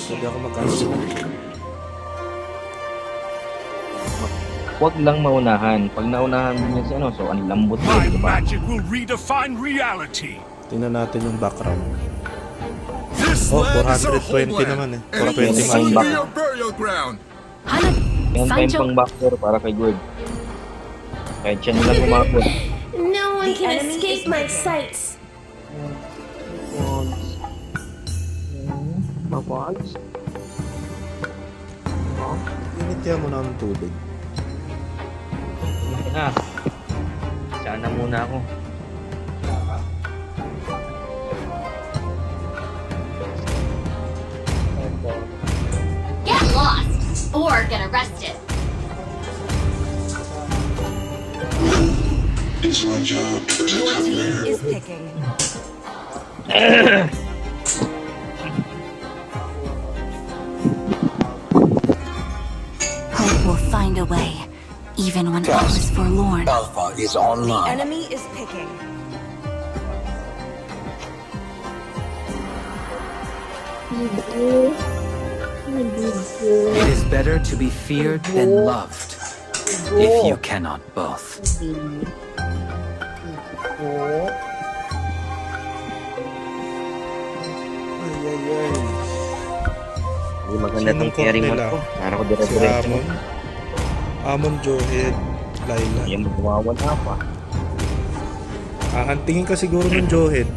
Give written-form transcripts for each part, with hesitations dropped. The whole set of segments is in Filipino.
Pwede ako mag-cancel. Huwag lang maunahan. Pag naunahan din si ano, so ang lambot My din, diba? magic will redefine reality. Tingnan natin yung background. This Oh, land is a 420 homeland, naman eh. and it will 420 soon back. be your burial ground. Yan time pang backer para kay Gord. Kahit siya nilang umabot. No one The can enemy escape is my moving. sights. Mabalis. Initya mo na ang tubig. Hindi na. Sana muna ako. Get lost or get arrested. It's my job to protect Your our team mayor. is picking. Hope will find a way, even when all is forlorn. Alpha is The online. enemy is picking. It is better to be feared than loved. If you cannot both. Ay, ay, ay. Hindi maganda Sinong tong carry court mo nila? ko. Para ko Si dire-diretso. Amon. Amon, Johed, Laila. Ayan, magwawala pa. Tingin ka siguro ng Johed.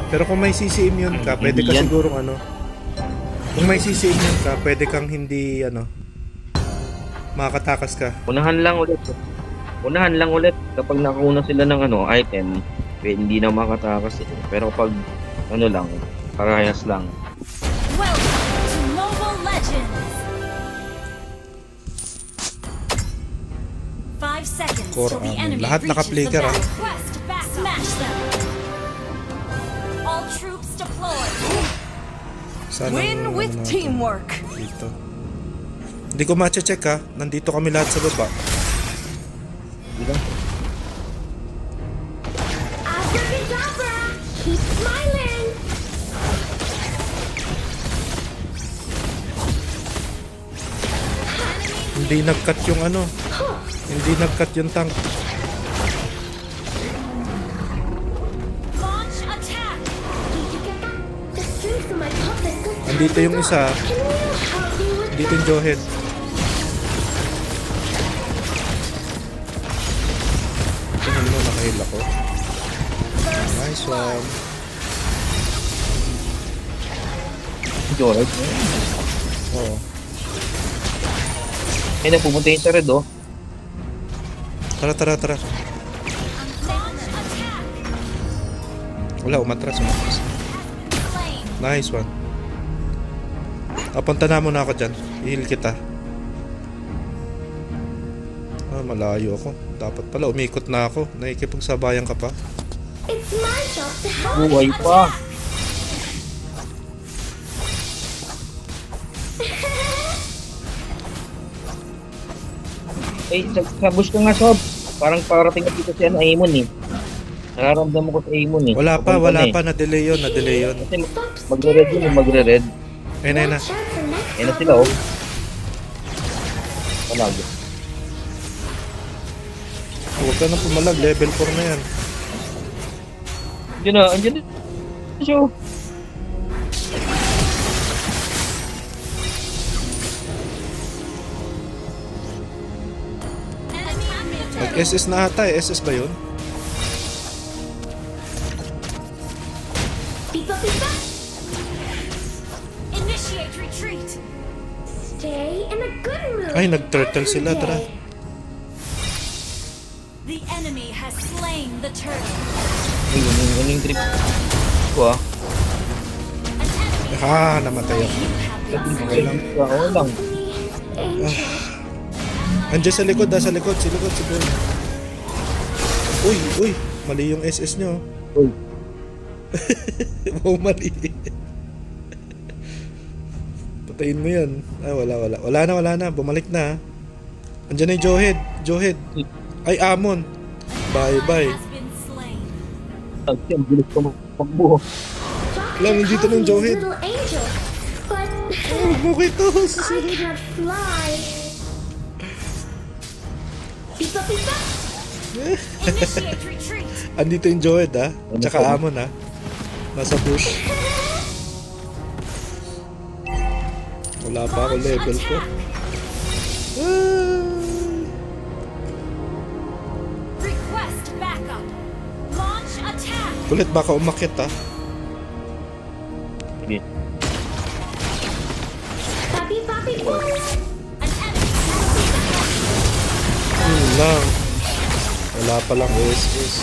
Pero kung may CCM yun ka, pwede ka Hindi yan. siguro ano. Kung may CCM yun ka, pwede kang hindi ano, makakatakas ka. Unahan lang ulit. Unahan lang ulit. Kapag nakauna sila ng ano, item, hindi na makatakas. Pero pag ano lang, parehas lang. Welcome to Mobile Legends! 5 seconds Core till the Amon. enemy Lahat reaches naka-play the ka, ah. battle. Quest back. Smash them! All troops deployed! Sana Win with teamwork. Dito. Hindi ko ma-check ha. Nandito kami lahat sa baba. Abracadabra! Keep smiling! Hindi nag-cut yung ano. Hindi nag-cut yung tank. Launch attack! The strength of my puppet goes Andito yung isa. Can you help me with Andito yung Johed. Tingnan mo, nakahil ako. Nice one. George. Oo. Eh, napupunta yung sa red, oh. Tara, tara, tara. Launch attack! Wala, umatras. Flame! Nice one. Punta na muna ako dyan. I-heal kita. Malayo ako. Dapat pala, umikot na ako. Nakikipagsabayan ka pa. It's my job to help. Buhay pa. Eh, sa bush ka nga, Sob. Parang parating na dito si Aemon, eh. Nararamdaman ko sa Aemon, eh. Wala pa, Papunta wala na, eh. pa. Na-delay yun, na-delay yun. Kasi magre-red yun, magre-red. Ayun na, ayun na. Watch out for next Ayun na sila, oh. Walag. Huwag ka na pumalag. Level 4 na yan. Andiyan na, andiyan na. Siyo. Mag-SS na ata eh. SS ba yun? Pipa, pipa. Initiate retreat! Stay in a good mood. Ay, nag-turtle sila. every Tara. day. The enemy has slain the turtle. Ayun yung trip ko, ah. An enemy Namatay ako. Okay lang. Oo lang. Andiyan sa likod, sa likod. Sa likod, siguro. Uy, uy. Mali yung SS nyo. Uy. Oh, mali. Patayin mo yan. Ay, wala. Wala na. Bumalik na. Andiyan na yung Johed. Johed. Ay, Amon. Bye. has been slain. Ang bilis ko magbuho. Lang, nandito ng Johed. Little angel. But Mukitos! I can't fly. Pipa pipa. Initiate retreat. Andito yung Joed ha. Tsaka Amon ha. Nasa bush. Wala pa ako Launch level ko. attack. Request backup. Launch attack. Kulit baka umakit ha. Sige. Papi papi boom. An enemy. Yun lang. Wala pa lang SS.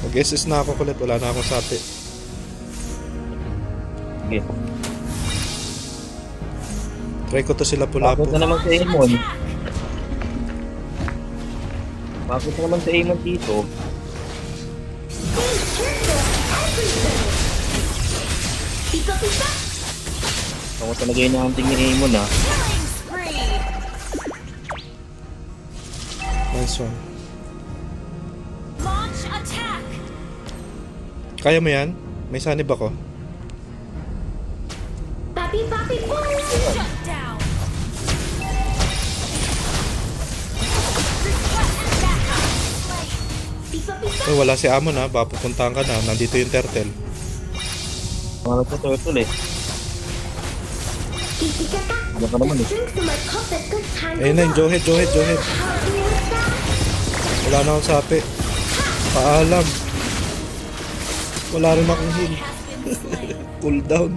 Mag-SS na ako kulit. Wala na akong sapi. Sige. Try ko to sila pula-po. Bakit na naman sa Amon? Bakit na naman sa Amon dito? Pipa pipa. Ako talaga yung nahanting ni Amon ha. Killing spree. Nice one. Launch attack. Kaya mo yan? May sanib ako. Papi papi boom. Shut down. Request backup. Slain. Pipa pipa. Ay, wala si Amon ha. Baka pupuntahan ka na. Nandito yung turtle. Mga nagtuturtle eh. Kikikata. Ano ka naman eh. Drinks in my cup at good time. Ayun na yung Johed. Johed. Help me with that. Wala na akong sapi. Paalam. Wala rin akong heal. Has been slain. Cool down.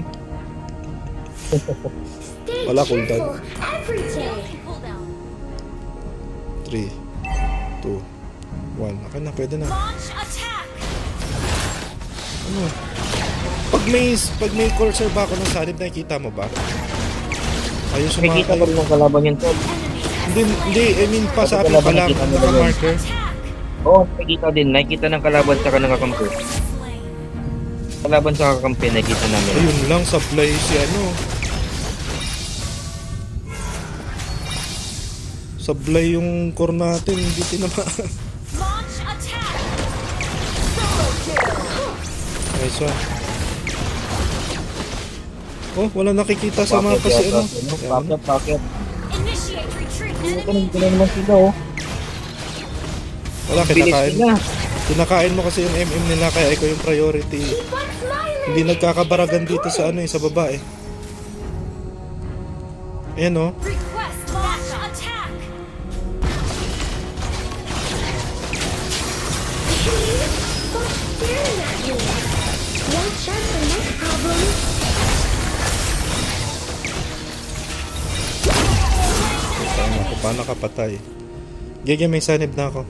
Stay Wala cooldown. cheerful every day. Pull down. 3, 2, 1. Okay na, pwede na. Launch attack. Ano? Pag may cursor ba ako ng sanib, nakikita mo ba? Ayos yung Nakikita pa rin ng kalaban yun tol. Hindi, I mean pa sa akin pa lang, Nakikita mo ba yun? naka-marker. Oo, nakikita din. Nakikita ng kalaban sa nakakampi. Slain. Kalaban sa kakampi, nakikita namin. Ayun lang, supply si ano. Supply yung core natin, hindi tinamaan. Launch attack. Solo kill. Nice one. Oh, wala nakikita sa mapa si ano. Ayan. Bakit? Initiate retreat. Ganun naman sila oh. Wala, Bilis kinakain. nila. Kinakain mo kasi yung MM nila, kaya ikaw yung priority. Keep on smiling. Hindi nagkakabaragan dito sa ano sa baba eh. Ayan oh. Request launch attack. Stop staring at me. Watch out for next problem. Paano ako? Paano ka patay? Gege, may sanib na ako.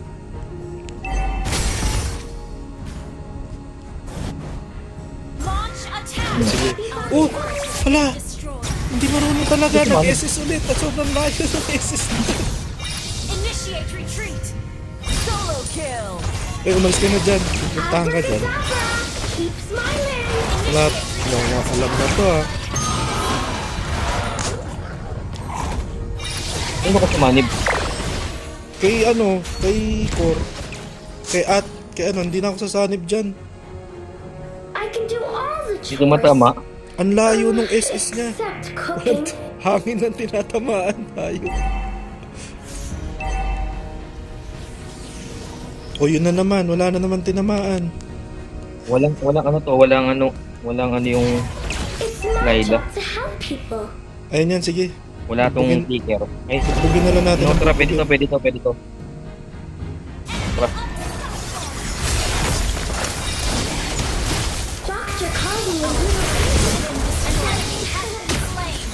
Launch attack. Sige. Oh! Hala! Destroy. Hindi marunong talaga. Nag-SS ulit. At sobrang layo ng SS na. Initiate retreat. Solo kill. Eh, umalis ka na dyan. Puntahan ka dyan. Keep smiling. Wala. Wala alam na to ah. Ano ka sumanib? Kay ano, kay Core. Kay ano, hindi na ako sasanib dyan. I can do all the Hindi matama. Ang layo nung SS niya. Except cooking. Hangin ang tinatamaan tayo. O yun na naman, wala na naman tinamaan. Walang ano yung It's my Laila. job to help people. Ayun yan, sige. wala tong Bugin. clicker. Ay, Bugin na lang natin. no, ang tara, bugin. pwede to. Tara. Dr. Carly and you slide.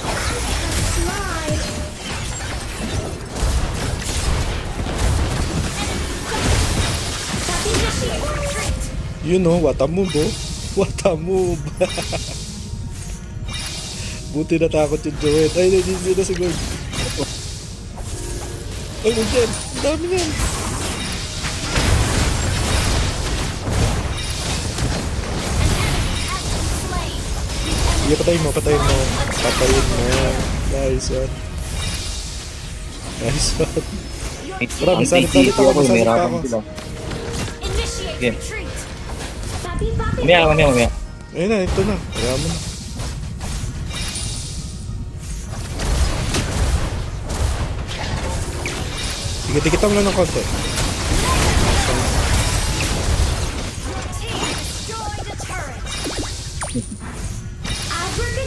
You know, what a move, oh. What a move. Buti natakot yung Joel. Ay, hindi na si Gord. Ay, huwag yan. Ang dami yan. Sige, patayin mo. Patayin mo. Nice one. Nice one. Tara, may salit-salit ako. May salit pa ako. Initiate Okay. retreat. Papi, papi, Mamaya. Ayun na, ito na. Kaya mo na. Sige, dikitan mo lang ng konti. Destroyed a turret.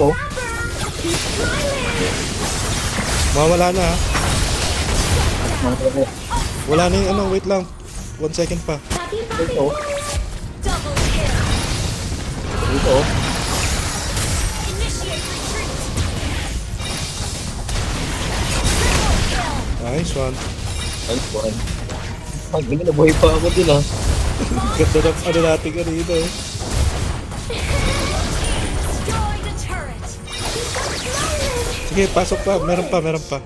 Oh. keep smiling. Mawawala na ha. Wala na yung ano, wait lang. 1 second pa. Papi, papi, Ito. Double kill. Dito. Initiate retreat. Nice one. Ay, buwan. Pag nabuhay pa ako din ah. Ganda ng ano natin kanina. Destroyed a turret. Sige, pasok pa. Meron pa.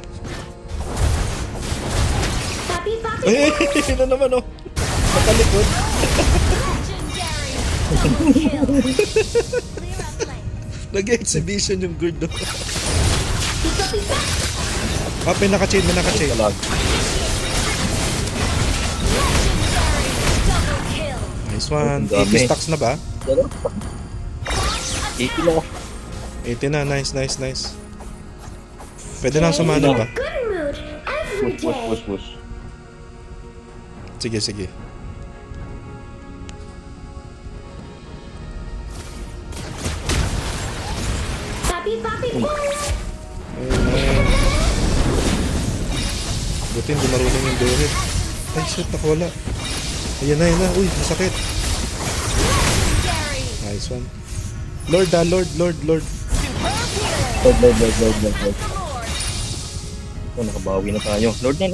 papi, papi. Ay, na naman oh. Nakalikod. Legendary. Double kill. Clear up lane. Nag-exhibition yung guard doon. Pipa, pipa. Ah, may naka-chain. Talag. Legendary. Double kill. Nice one. Ang dami. 80 stacks na ba? Pero, 80 na. 80 na. Nice. Pwede na sumana ba? Good mood every day. Push. Sige. Papi, papi, Ayun. Buti hindi marunong yung Dorit. Ay, shit, nakawala. Ayan na. Uy, masakit. Legendary. Nice one. Lord. Lord. The Lord. Oh, nakabawi na tayo. Lord na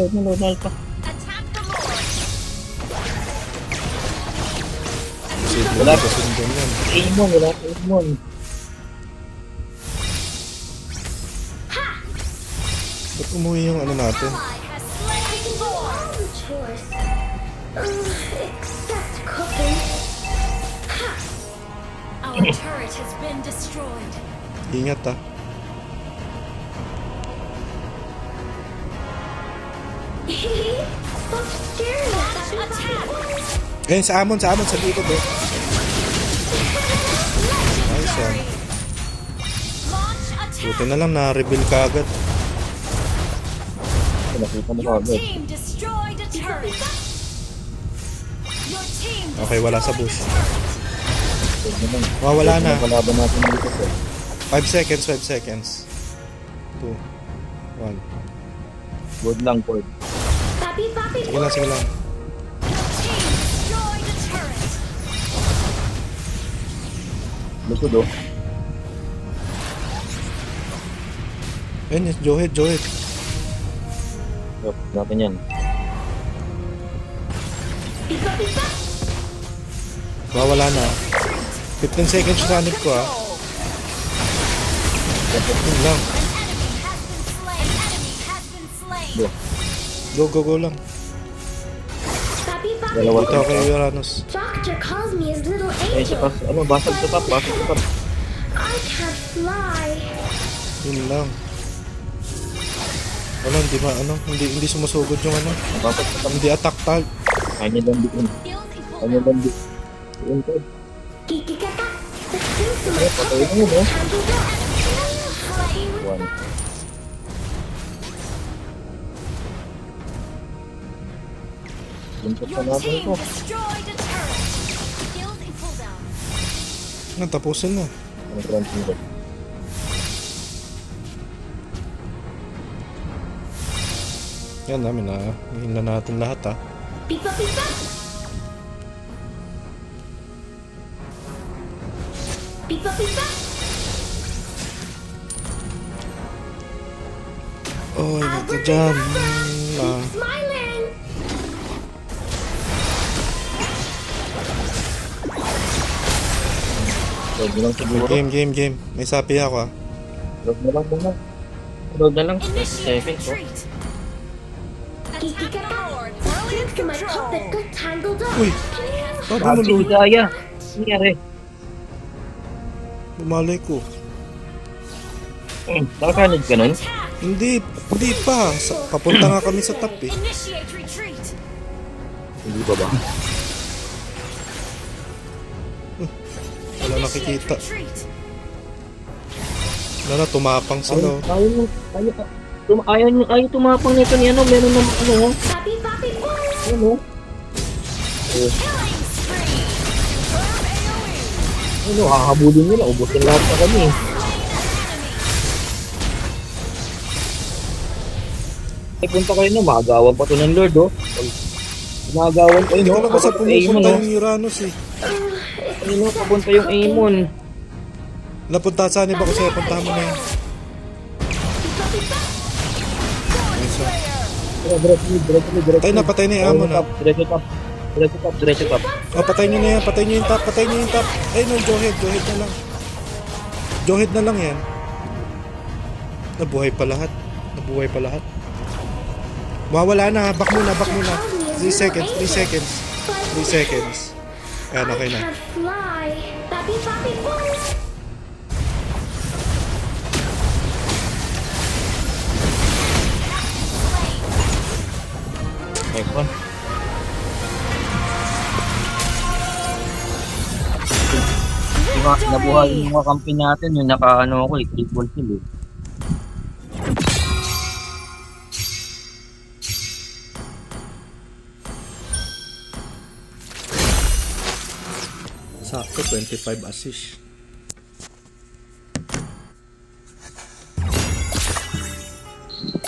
pa. Attack the Lord. Posible Wala. na kasundan yan. Wala pa Amon. Ba't umuwi yung ano natin? Ally has slain the Lord. all chores. Except cooking. Our turret has been destroyed. Ingat ah. Stop staring at Launch that. attack. Ayun, sa Amon, sa likod oh. Nice one. Launch attack. Buti na lang na-reveal ka agad. Nakita mo Your agad. team destroyed a turret. Your team Okay, wala sa destroyed bush. a turret. Wala na. Kalaban natin dito sir. 5 seconds. 2, 1. Good lang, Ford. Papi, papi, Sige lang. Your team destroyed a turret. Lusod oh. Ayun, Johead. Stop natin yan. pipa, pipa. Wala na. 15 seconds sa sanib ko ah. Yun lang. An enemy has been slain. Go lang. Papi, papi. Dalawa Dito kay Uranus. Doctor calls me his little Ay, sa angel. pas, basag sa top. I can't fly. Yun lang. Wala, hindi sumusugod yung ano. Basag sa top. Hindi attack tag. Kanya lang diin. Build a Diin, Ford. Kikikata. The strings to my Ay, patayin mo no? tangled up. One. Buntot Your na natin team ito. destroyed a turret. Build a cooldown. Tapusin na. Ang transmitter. Yan namin na. Hingin na natin lahat ah. Pipa, pipa. Pipa, pipa. Oh, ito dyan. Smiling. Load na lang siguro. Game. May sapi ako ah. Load na lang muna. Load na lang. 30 Initiate seconds oh. retreat. Attack the Kikikata. Lord. The Brilliant strings to my puppet control. got tangled up. Uy! Sabi mo, Sabi Lord. Daya. Nangyari. Malay ko. Nakakanid ka nun? Attack. Hindi pa. Papunta nga kami sa top eh. Initiate retreat. Hindi pa ba? Wala nakikita. Retreat. Wala na, tumapang sila. Ayaw tumapang nito ni ano, meron naman ano, Papi, papi, boom! ano, Killing spree. Firm AoE. ano, hahabulin nila, ubusin lahat sa kami. Slain an enemy. Ay, punta kayo na, maagawan pa to ng Lord, oh. Maagawan kayo, Hindi no? ko alam kung saan Papunta Aemon, pumupunta oh. yung Uranus eh. Ayun, no, papunta yung Aemon. Napunta saan ba ko sa'yo? Puntahan mo na yun. Nice one. Diretso. Patay na, patay na yung Amon ha. Diretso top. Oh, patay nyo na yan, patay nyo yung top, patay nyo yung top. Ay no, Johead na lang. Johead na lang yan. Nabuhay pa lahat. Mawawala na, back muna. 3 seconds. 3 seconds. Ayan, okay na. Can fly. Papi, papi, boom! Next one. Diba, nabuhay yung mga kampi natin, yung naka-ano ako eh, triple kill eh. Sakto, 25 assist.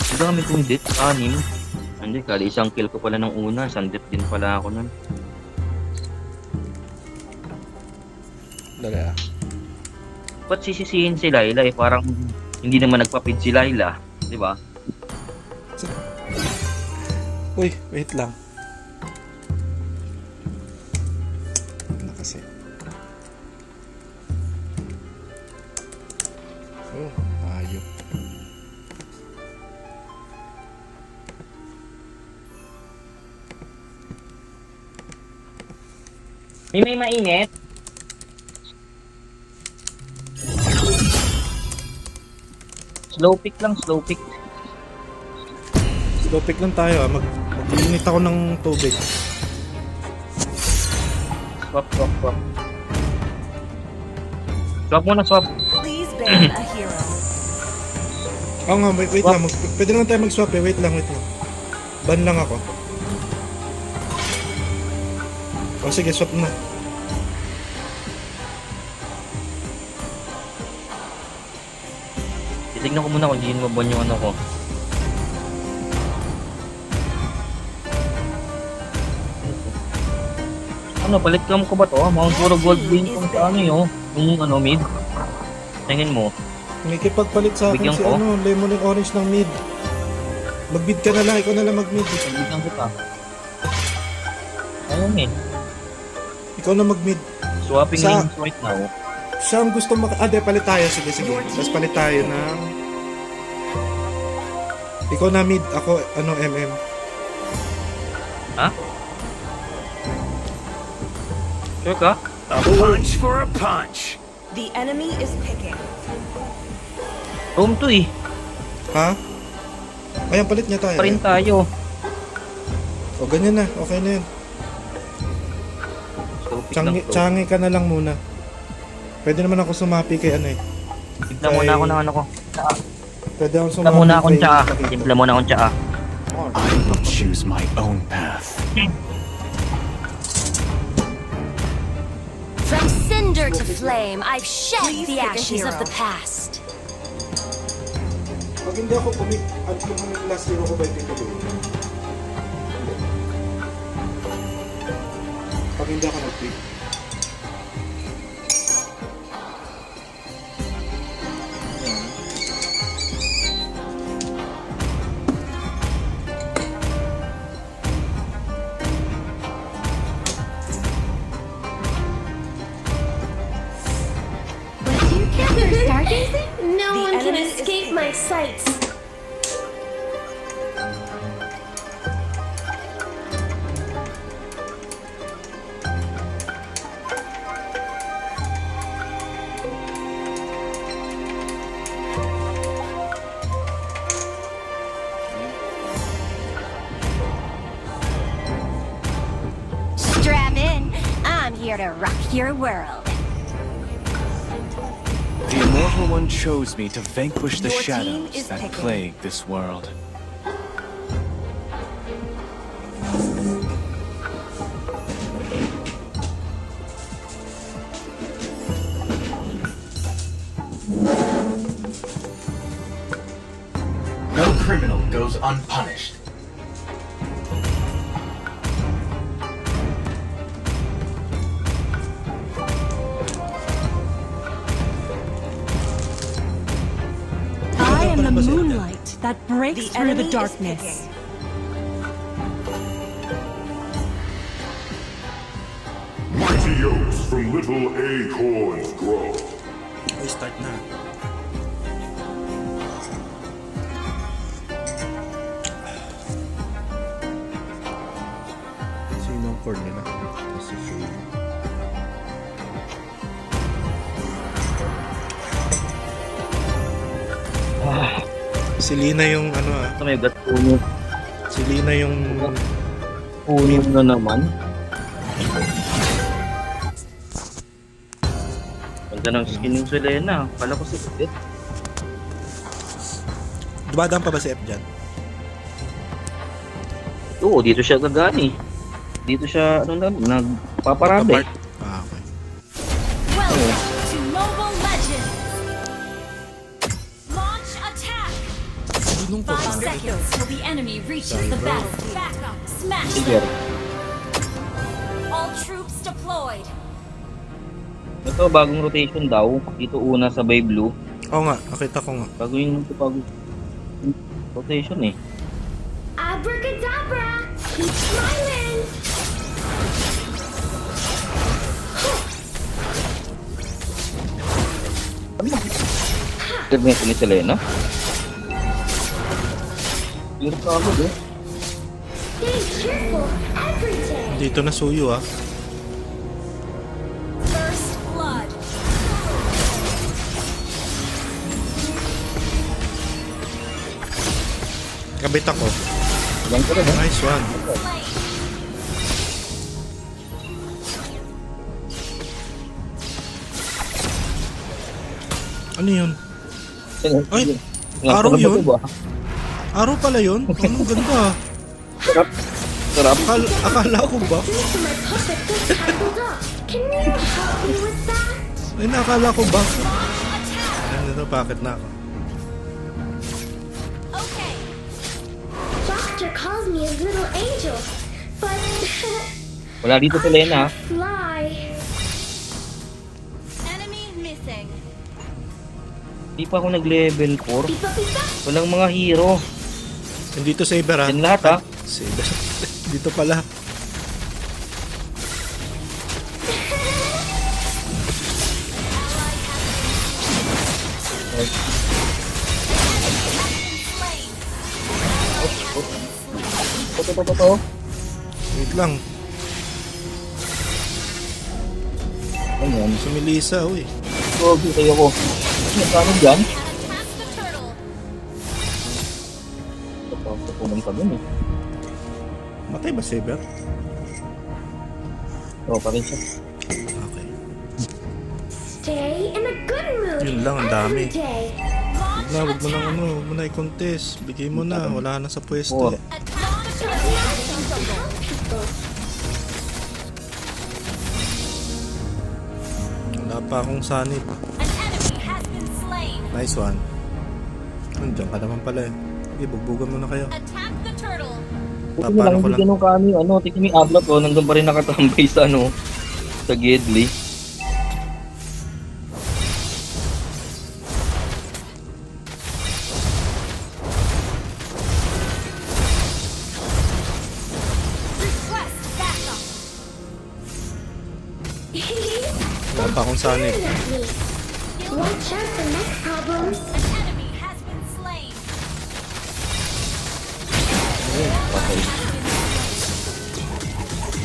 Ang dami kong dit, 6. Hindi, kali isang kill ko pala ng una, isang dit din pala ako nun. Dali ah. Ba't sisisihin si Layla eh, parang hindi naman nagpapid si Layla, di ba? Uy, wait lang. Ano kasi? Oh, ayop. May mainit? Slow pick lang, slow pick. Slow pick lang tayo ah. Mag-init ako ng tubig. Swap. Swap muna, swap. Please ban a hero. Oo nga, wait lang. Pwede lang tayo mag-swap eh. Wait lang. Ban lang ako. O sige, swap na. Titignan ko muna kung hindi mabuan yung ano ko. Ano, palit cam ko ba to? Mga puro gold din kung sa ano yun. Yung ano, mid. Tingin mo. Nakikipagpalit sa akin Bigyan si ko? lemon and orange ng mid. Mag-mid ka na lang. Ikaw na lang mag-mid. Bigyan kita. Ayun eh. Ikaw na mag-mid. Swapping Sa- lanes right now. Siya ang gusto di, palit tayo. Sige. Tapos palit tayo ng... Ikaw na mid. Ako, MM. Ha? Sure ka? A punch for a punch. The enemy is picking. Home to eh. Ha? Ayan, palit niya tayo. Pa rin tayo. O, ganyan na. Okay na yun. Slow pick lang to. Tsangi ka na lang muna. Pwede naman ako sumapi kay ano eh. Timpla muna ako ng ano ko. Pwede ako Timpla muna akong kay... tsaa. Timpla muna akong tsaa. I will choose my own path. From cinder to flame, I've shed Please the pick a ashes of hero. the past. Pag hindi ako kumik last year ako ba tituloy? Pag hindi ako nag-pick. But you can't stargazing? No The one can enemy is escape my sights. Strap in. I'm here to rock your world. The Immortal One chose me to vanquish the Your team shadows is that picking. plague this world. No criminal goes unpunished. I am the Ano ba sila? moonlight that breaks The through the enemy is darkness. picking. Mighty oaks from little acorns grow. Ay, start na. Sino ang core nila? Si Faye. Si Lina yung ano ah. Ito may gat puno. Si Lina yung Puno na naman. Ganda ng skin yung Selena. Kala ko si Edith. dumadaan pa ba si F dyan? Oo, dito siya gagani. Dito siya, nagpaparabe. Apart? Ah, okay. Welcome to Mobile Legends. Launch attack. Sinong ko 5 seconds till the enemy reaches the battle. Back up. Smash Sige. them. All troops deployed. Ito, bagong rotation daw. Dito una sa Bay Blue. Oo nga, nakita ko nga. Bago yung rotation eh. Abracadabra! Keep smiling! Ganda ni Selena. Hirap ka agad eh. Stay cheerful every day! Dito na suyo ah. First blood. Kabit ako. Ilang ko rin eh. Nice one. Slain. Ano yun? Sige, Ay, sige. araw Sarap yun? ito ba? Araw pala yun? Anong ganda ah. Sarap. Sarap. Akala ko ba? Due to my puppet just tangled up. Can you help me with that? Ay, nakakala ko ba? Launch attack. Ano ito, bakit na ako? Okay. Doctor calls me a little angel, but Wala dito Selena. fly. Enemy missing. Di pa ako nag-level 4. Pipa pipa! Walang mga hero. Nandito Saber ah. Yan lahat ah. Saber. Dito pala. Slain. Ito. Wait lang. Ano yan? Sumilisa, uy. Gogi kayo ko. Ano dyan? Attack the turtle. Ito pumunta dun eh. Matay ba Saber? Oo, pa rin siya. Okay. Stay in a good mood Yun lang, ang dami. every day. Huwag mo nang ano, huwag mo na i-contest. Bigay mo na, wala na sa pwesto. Oo. Attack the It's turtle. nice to help people. Wala pa akong sanib. An enemy has been slain. Nice one. Nandiyan ka naman pala eh. Sige, bugbugan mo na kayo. Attack the turtle. Buti na lang, Paano ko hindi lang? ganun kami, tignan mo yung Ablat ko, nandun pa rin nakatambay sa sa Gedli. Request backup. Wala pa akong sanib. Staring at me. Watch out for neck problems. An enemy has been slain. Okay.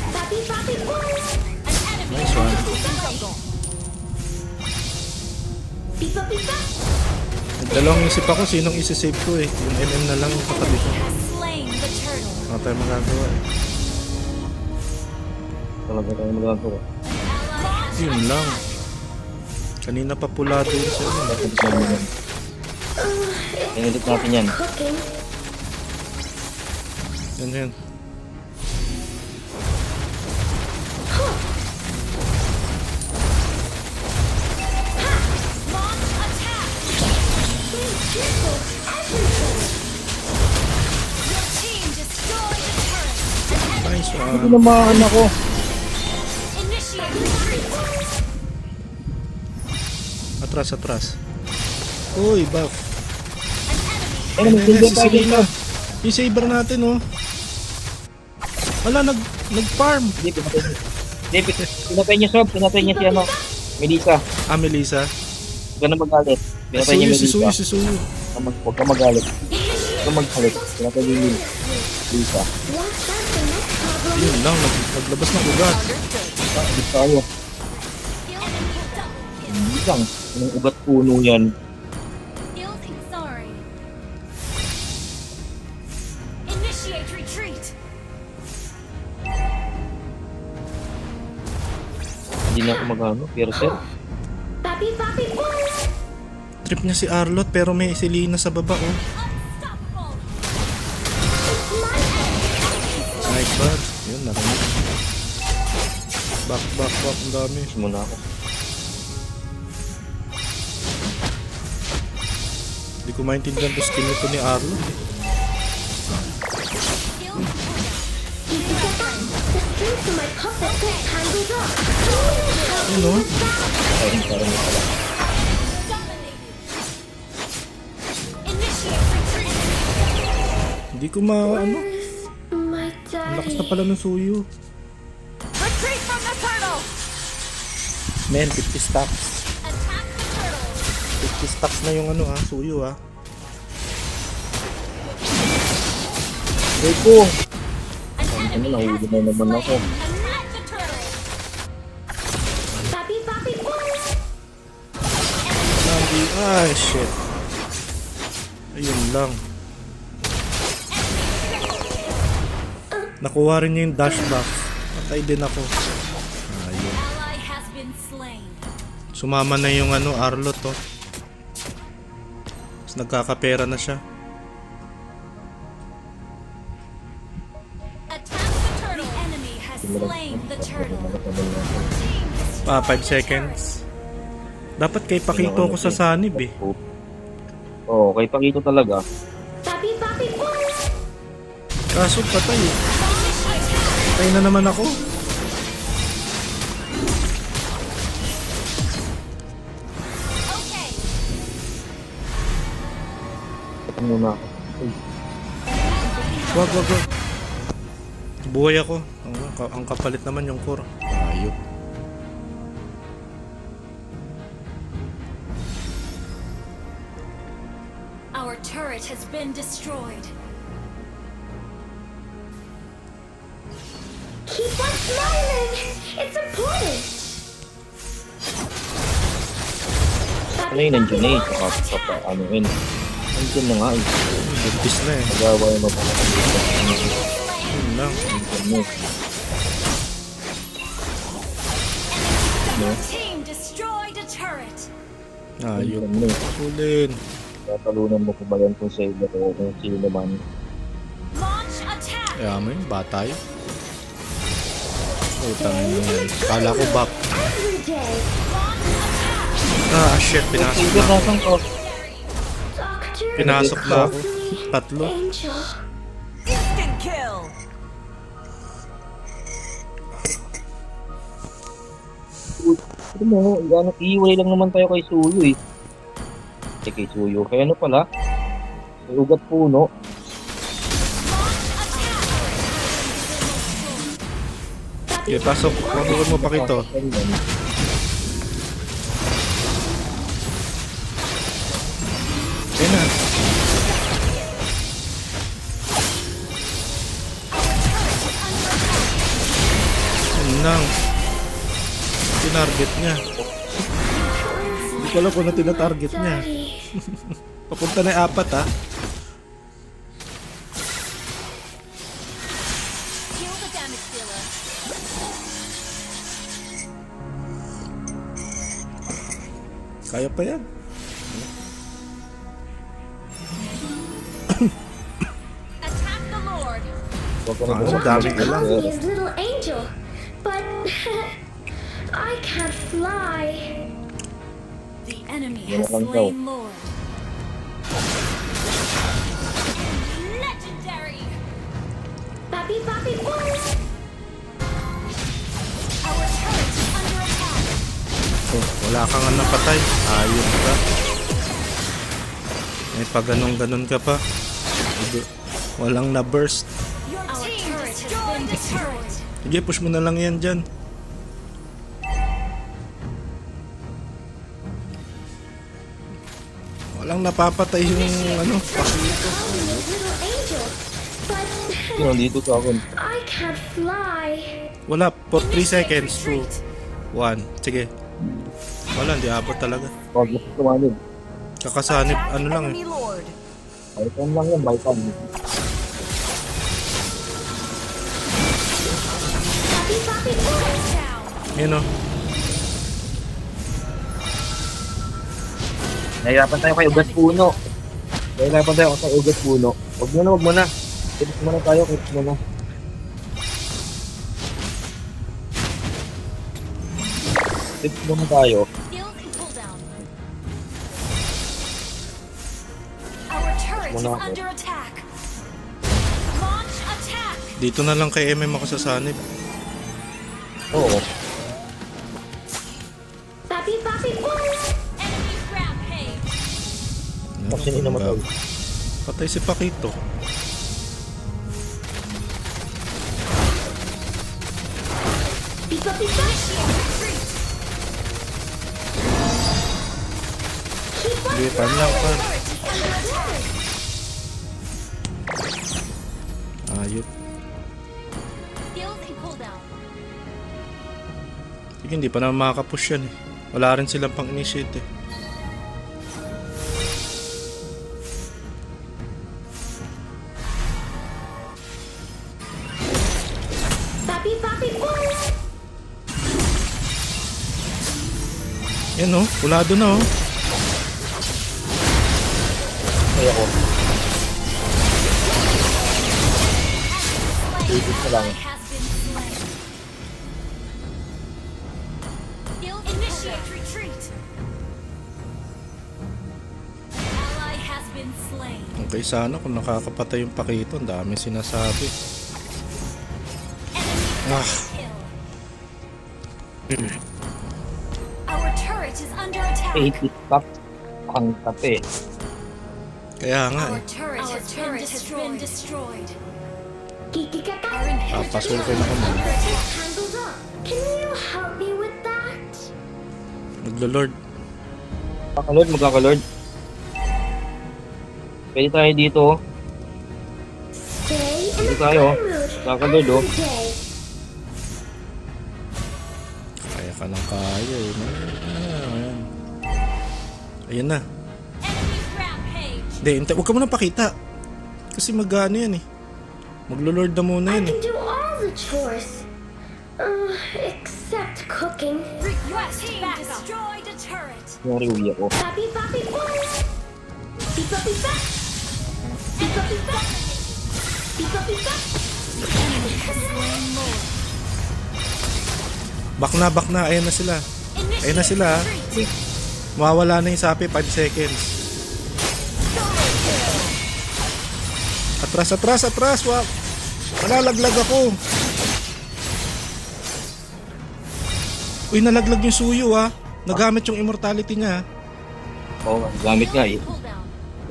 Papi papi boy. An enemy Nice one. Pipa pipa. Dalawang isip ako sinong isi-save ko eh. Yung MM na lang yung katabi ko. has slain the turtle. Wala tayong magagawa eh. Talaga tayo magagawa. Ally Yun lang. Kanina pa pula doon siya. Pinulit natin yan. Cooking. Yan. Launch attack. Your team destroyed the turret. Nice Hindi one. naman ako. Initiate retreat. Atras. Uy, buff. Ayun, Ayan, hindi si tayo dito. Selena. Yung saber natin, oh. Wala, nag-farm. Hindi, pinatay niya Sob. Pinatay niya si ano. Melissa. Ah, Melissa. Huwag ka na magalit. Pinatay niya Melissa. Si Suyu. Huwag ka magalit. Huwag ka magalit. Pinatay niya Melissa. Watch out for next problem. Yun lang, naglabas ng ugat. Hindi tayo. Hindi lang. Anong ugat puno yan. Guilty sorry. Initiate retreat. Hindi na ako magano. Pero sir. Papi, boy. Trip niya si Arlot pero may Selena sa baba, oh. Unstoppable. Nice bad. Yun, narinig. Back. Ang dami. Muna ako. Hindi ko maintindihan yung skill nito ni Arlot, eh. The strength of my puppet gets tangled up. Yun, oh. Ayun, parang may pala. Dominated. Initiate retreat. Hindi ko ano. My Ang lakas daddy. na pala ng Suyu. Retreat from the turtle. Man, 50 stacks. Attack the turtle. 50 stacks na yung ano, Suyu, Ay po. An Ano, enemy nahuli has na been naman ako. slain. Attack the turtle. Papi, boy. Ay, shit. Ayun lang. Nakuha rin niya yung dash buff. Patay din ako. Ayun. Ally has been slain. Sumama na yung Arlot, oh. Tapos nagkakapera na siya. Attack the turtle. The enemy has slain the turtle. Team destroyed 5 the seconds. Dapat kay Pakito ko sa sanib, eh. Oo, kay Pakito talaga. Papi, boy. Kaso patay, eh. Patay na naman ako. Okay. Ito muna ako. Wag. Buhay ako. Ang kapalit naman yung core. Ayop. Our turret has been destroyed. Keep on smiling. It's important. Ano yun, nandiyan na eh. Saka ano yun. Nandiyan na nga eh. Bugtis na, eh. Nagawa yung mapapagod. Yun lang. Nandiyan na eh. Your team destroyed a turret. Ayop. Nandiyan na eh. Kulin. Tatalunan mo ko ba yan kung sa iba o kung sino man. Launch attack. Kaya mo yun, batay. Utangin mo yan. Kala ko back. Every day. Shit. Pinasok Sige, na ako. nasaan ko? Doctor. Pinasok na ako. Tatlo. Angel. Instant kill. Ito mo, iiwalay lang naman tayo kay Suyu eh. Kay Suyu. Kaya ano pala? May ugat puno. Okay, pasok. Huwag mo Pakito. Ayun na. Yun lang. Tinarget niya. Hindi ko alam kung ano tinatarget niya. Daddy. Papunta na yung 4, Kill the damage dealer. Kaya pa yan. Attack the Lord. Ang dami ka lang. Call me his little angel, but I can't fly. The enemy Yan has lang daw. slain Lord. Legendary. Papi, papi, boy! Our turret is under attack. Oh, wala kang napatay. Ayun ka. May pa ganon ka pa. Walang na-burst. Your team destroyed the turret. Sige, push mo na lang yan dyan. Walang napapatay yung ano, pakito. Call me his little angel, but Nandito sa akin. I can't fly. Wala, for 3 seconds. 2, 1. Sige. Wala, hindi abot talaga. Pag gusto tumanid. Kakasanip, ano lang eh. Enemy Lord. Baitan lang yan, baitan. Papi, papi, boy! Yun o. Nahirapan tayo kay Ugat Puno. Nahirapan tayo kay Ugat Puno. Huwag mo na, huwag mo na. Tips mo na tayo, tips mo na. Tips mo na tayo. Skills and cooldown. Our turret is Muna ako. under attack. Launch attack. Dito na lang kay MM ako sasanip. Oo. Papi, papi, boy! Enemy rampage. Kasi hindi naman tayo. Patay si Pakito. Pipa, pipa! Retreat. Keep up! Sige, pan lang, pan. Turret is under attack. Ayop. Skills and cooldown. Sige, hindi pa naman makakapush yan eh. Wala rin silang pang-initiate eh. Papi, papi, boy! Yan o, pulado na o. Kaya ako. Titis na lang. Ally has been slain. Skills initiate retreat. Ally has been slain. Okay, sana kung nakakapatay yung Pakito, ang dami sinasabi. Ah, Kill. Our turret is under attack. 80 top. Ang tape. kaya nga Our eh. turret has been destroyed. Kikikaka! Our inhibitor Papasulkin ako mo. Handles up. Can you help me with that? Maglo-lord. Magkakalord, magkakalord. Pwede tayo dito. Stay in Dito the tayo. fun mood Magkakalord oh. every day. Kaya ka ng kaya eh. Ayan. Ayan na. enemy rampage. Hindi, huwag ka muna pakita. Kasi mag-ano yan eh. Maglo-lord na muna I yan eh. can do all the chores. Except cooking. Request backup. Destroyed a turret. Yung Ryuya ko. Papi, papi, boy! Pipa, pipa! Pipa, pipa! Pipa, pipa! Enemy has slain Lord. Back na. Ayan na sila. Ayan na sila. Retreat. Mawawala na yung sapi, 5 seconds. Atras. Wow. Nalalaglag ako. Uy, nalaglag yung suyo ah. Nagamit yung immortality niya. Oo, gamit nga eh.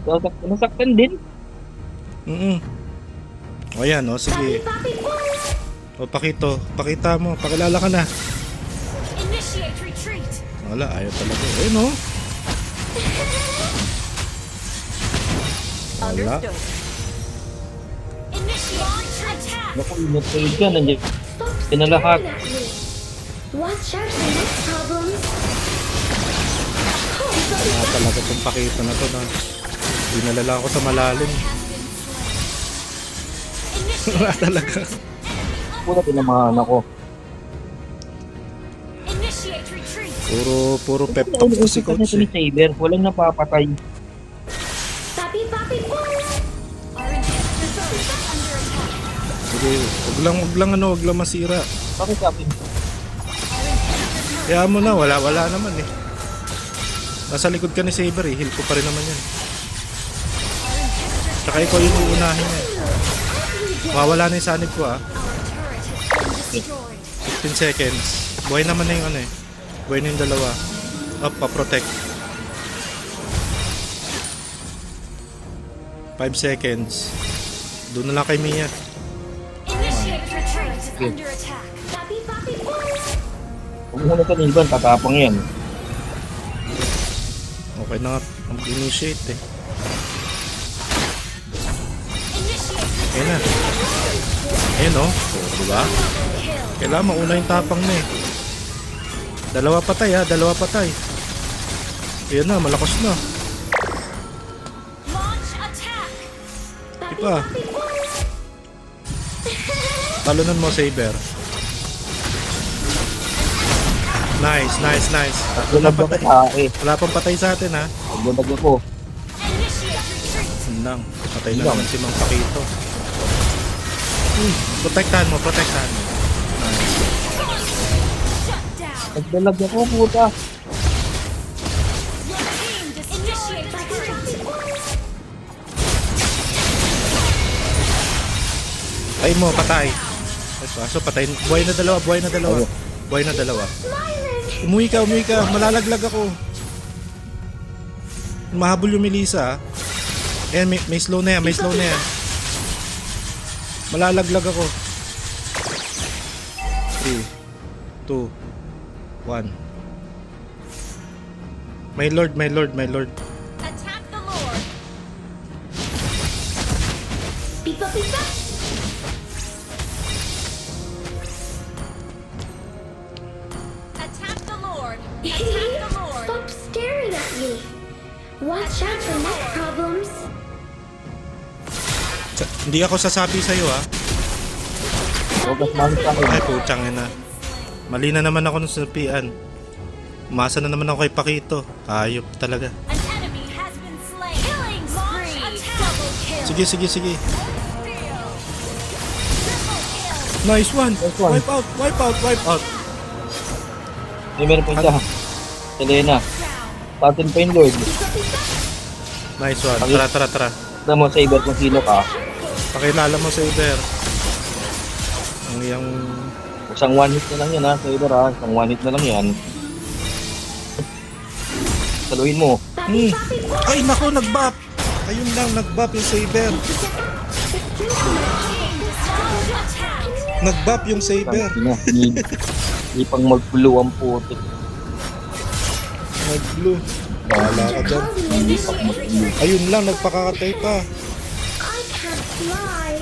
Cooldown. Nasaktan din. O yan, o Papi, sige. papi, boy! O pakita mo, pakilala ka na. Initiate retreat. Wala, ayaw talaga. Ayun o. Wala. Initiate attack. Naku, inot ka. Nandiyan. Stop Yan na lahat. staring at me. Watch out for next problems. Oh, Pipa, Wala pipa! talaga itong pakita na to na. Dinalala ko sa malalim. Has been slain. Wala talaga. Puna tinamahan ako. Initiate retreat. Puro pep talk po si coach Ni eh. Saber, walang napapatay. Papi, papi, boom! Our inhibitor turret is under attack. Sige, wag lang masira. Bakit sabi? Kaya mo na, wala naman eh. Nasa likod ka ni Saber eh, heal ko pa rin naman yan. Tsaka ikaw yung uunahin niya. Mawala na yung sanib ko ah. Our turret has been destroyed. 15 seconds. Buhay naman na yung ano eh. Buhay na yung dalawa. Up, pa-protect. 5 seconds. Doon na lang kay Mia. Initiate retreat is under attack. Papi, papi, boom! Huwag mo na kaniban, tatapang yan. Okay na nga. Mag-initiate eh. Initiate Ayan na. Ayan o. Diba? kill. Kailangan mauna yung tapang na eh. Dalawa patay ha. Dalawa patay. Ayan na. Malakas na. Launch attack. Papi, Ipa. papi, boom! Talunan mo, Saber. Nice. Wala ba tae? Wala pang patay sa atin ha. Pagbulag ako. Initiate retreat. Yun lang. Patay na naman si Mang Pakito. Protektahan mo. Shut down. Pagbulag ako, puta. Your team initiate retreat. Patay mo, patay. So, patay. Buhay na dalawa. Umuwi ka. Malalaglag ako. Mahabol yung Melissa. Ayan, may slow na yan. Malalaglag ako. 3, 2, 1. My lord. Attack the Lord. Pipa, pipa! Attack the Lord. Attack the Lord. Stop staring at me! Watch out for neck problems! Hindi ako sasabi sa'yo ha. Huwag man sa akin. Ay, putsang ina. Mali na naman ako nung sapian. Umasa na naman ako kay Pakito. Ayop talaga. An enemy has been slain. Killing spree. Double kill. Sige. Nice one. Wipe out. May meron pa isa. Selena. Patin pa yung Lord. Nice one. Tara. Alam mo, Saber, kung sino ka. Pakilala mo, Saber. Ang iyang... Isang one hit na lang yan ha, Saber ha. Isang one hit na lang yan. Saluhin mo. Papi, papi, boom! Ay, nako, nag-buff. Ayun lang, nag-buff yung Saber. Attack. Nag-buff yung Saber. Hindi pang mag-blue ang putik. Nag-blue. Bahala ka dyan. Ayun lang, nagpakakatay pa. I can't fly!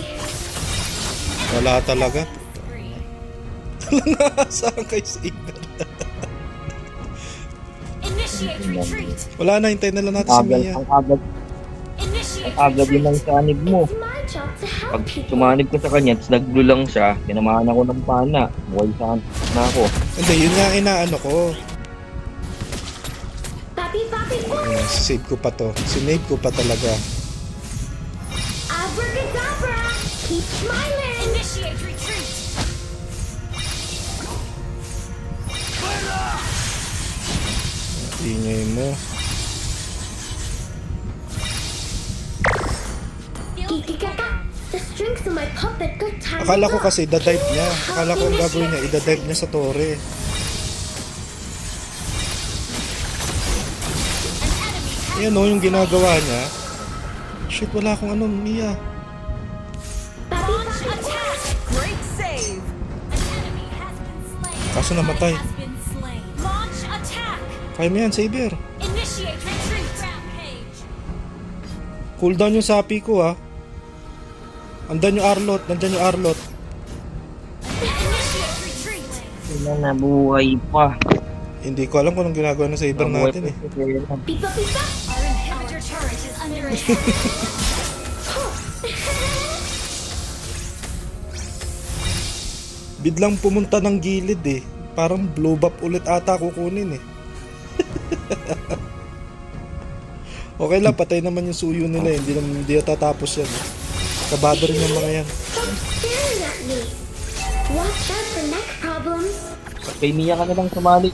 Wala talaga. Saan kay Saber? Initiate retreat. Wala na, hintayin na lang natin si Mia. Initiate Agad yun lang sa anib mo. It's my job to help Pag people. tumanib ko sa kanya, tapos nag-blue lang siya, pinamahan ako ng pana. Buhay saan na ako. Hindi, yun nga inaano ko. Papi, papi, boom! Ayan, save ko pa to. Sinave ko pa talaga. Abracadabra! Keep smiling! Initiate retreat. Ingay mo. Kikikaka! The strings of my puppet got tired. Akala ko kasi idadive niya. Akala ko ang gagawin niya, idadive niya sa tore. Ayan o, yung ginagawa niya. Shit, wala akong ano, Mia. Launch attack. Great save. An enemy has been slain. Kaso namatay. Has been slain. Launch attack. Kaya mo yan, Saber. Initiate retreat. Rampage. Cooldown yung sapi ko ha. Nandyan yung Arlot. Initiate retreat. Sila nabuhay pa. Hindi ko alam kung anong ginagawa ng Saber Nabuhay natin eh. pa si Selena. Pipa, pipa! Our inhibitor turret is under attack. Biglang pumunta ng gilid eh. Parang blow up ulit ata kukunin eh. Okay lang, patay naman yung suyo nila. Hindi na tatapos yan. Kabado rin yung mga yan. Stop staring at me. Watch out for neck problems. Kay Mia ka na lang sumali.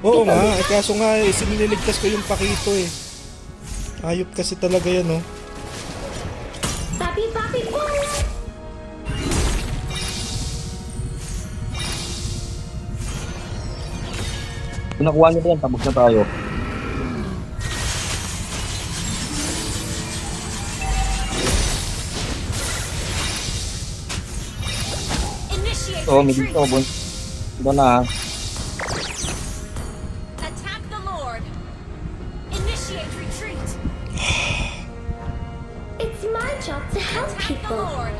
Oo nga, kaso nga sinililigtas ko yung Pakito eh. Ayop kasi talaga yan, oh. Papi, papi, boom! Kung nakuha niyo yan, tabog na tayo. Initiate So, may retreat. dito, bon. Ito na. Attack the Lord. Initiate retreat. It's my job to help Attack the people. Lord.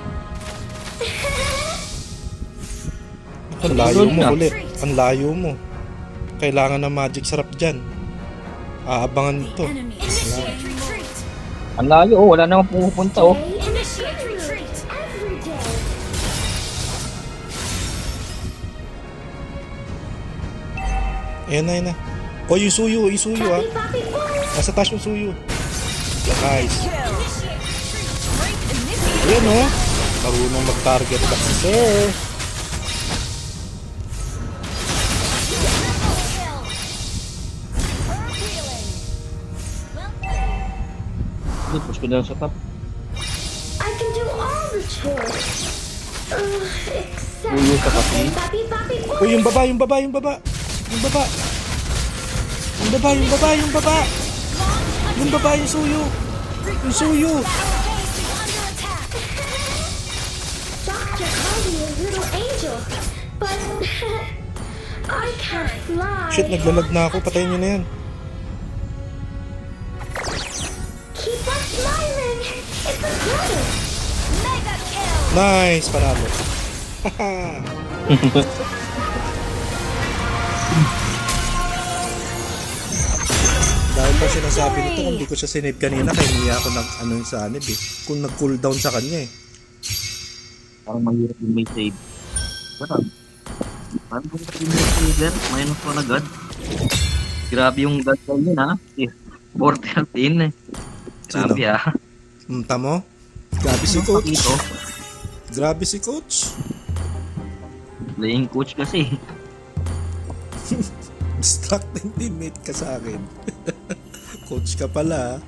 Ang layo mo na. ulit. Ang layo mo. Kailangan ng magic sarap dyan. Aabangan ito. Initiate retreat. Ang layo, oh. Wala namang pumupunta, oh. Day and Initiate night. retreat. Every day. Ayan na, ayan na. O, yung suyo ah. Papi, papi, boom! Nasa taas yung suyo. Nice. Initiate retreat. Break initiate. Ayan, oh. Marunong mag-target ba si sir? Triple kill. Her healing. Well played. Hindi, push ko na lang sa top. I can do all the chores. Except Uyo ka kasi. papi, papi, boom! Uy, yung baba. Yung baba. Yung baba. Yung baba, yung suyo. Yung suyo. Our base is under attack. Doctor called me a little angel, but I can't fly. Shit, naglalag na ako. Patayin nyo na yan. Keep on smiling. It's a good. Mega kill. Nice, panalo. Dahil pa sinasabi nito, kung hindi ko siya sinave kanina, kay Mia ako ano yung sa anib eh. Kung nag-cooldown sa kanya eh. Parang mahirap yung may save. Parang kung may save, minus 1 agad. Grabe yung god call yun, ha? 413 eh. Grabe, Sino? ha? Tamo? Grabe si coach. Pakito. Grabe si coach. Playing coach kasi. Distracting teammate ka sa akin. Coach ka pala.